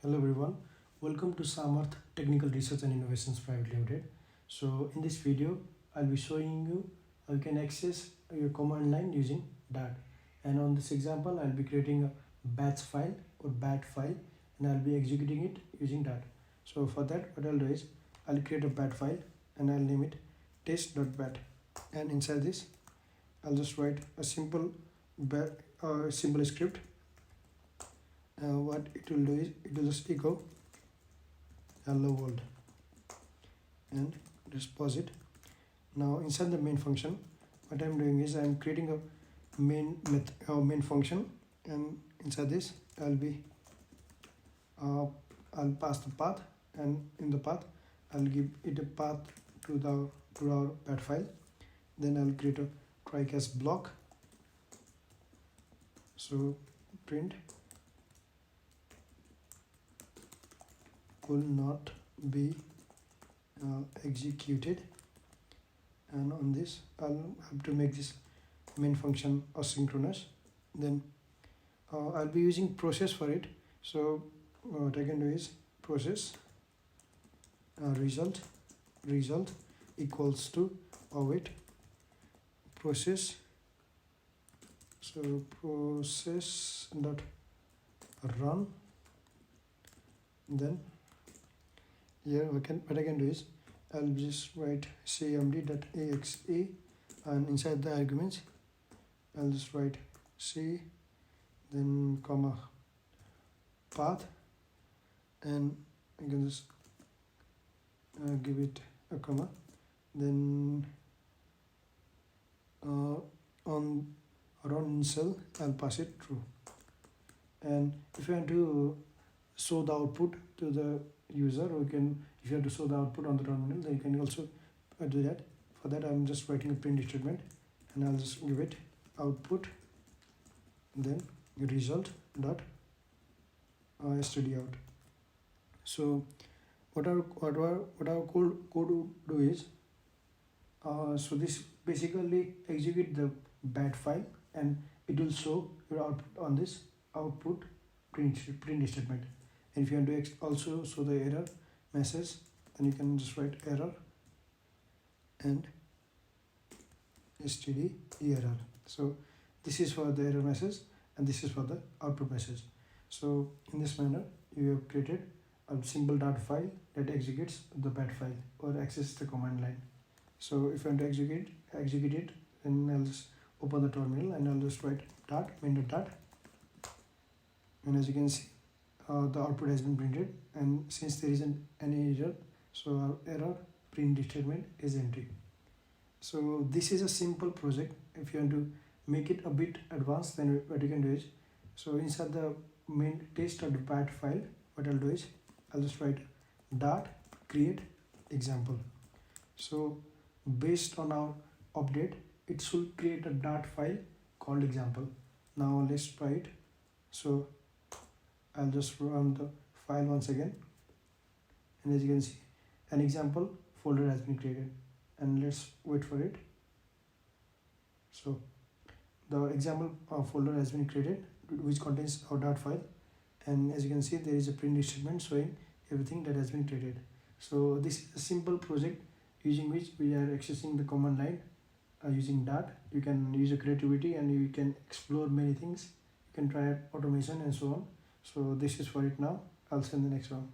Hello everyone, welcome to Samarth Technical Research and Innovations Private Limited. So in this video, I'll be showing you how you can access your command line using DAT. And on this example, I'll be creating a batch file or BAT file and I'll be executing it using DAT. So for that, what I'll do is I'll create a BAT file and I'll name it test.bat. And inside this, I'll just write a simple script. What it will do is it will just echo hello world and just pause it. Now inside the main function, what I'm doing is I'm creating a main function, and inside this I'll pass the path, and in the path I'll give it a path to our bat file. Then I'll create a try catch block. So print will not be executed, and on this I'll have to make this main function asynchronous. Then I'll be using process for it. So what I can do is process result equals to await process. So process dot run. Then here what I can do is I'll just write cmd.exe, and inside the arguments I'll just write c, then comma path, and I can just give it a comma. Then on run cell I'll pass it true. And if you want to show the output to the user, or if you have to show the output on the terminal, then you can also do that. For that, I'm just writing a print statement, and I'll just give it output, then result dot std out. So what our code would do is so this basically execute the bat file, and it will show your output on this output print statement. And if you want to also show the error message, then you can just write error and std error. So this is for the error message and this is for the output message. So in this manner, you have created a simple dart file that executes the bat file or access the command line. So if you want to execute it, then I'll just open the terminal and I'll just write dart main.dart, and as you can see, the output has been printed, and since there isn't any error, so our error print statement is empty. So this is a simple project. If you want to make it a bit advanced, then what you can do is, so inside the main test.bat file, what I'll do is I'll just write dart create example. So based on our update, it should create a dart file called example. Now let's try it. So I'll just run the file once again, and as you can see, an example folder has been created, and let's wait for it. So the example folder has been created, which contains our dart file, and as you can see, there is a print statement showing everything that has been created. So this is a simple project using which we are accessing the command line using dart. You can use your creativity and you can explore many things. You can try automation and so on. So this is for it now. I'll see you in the next one.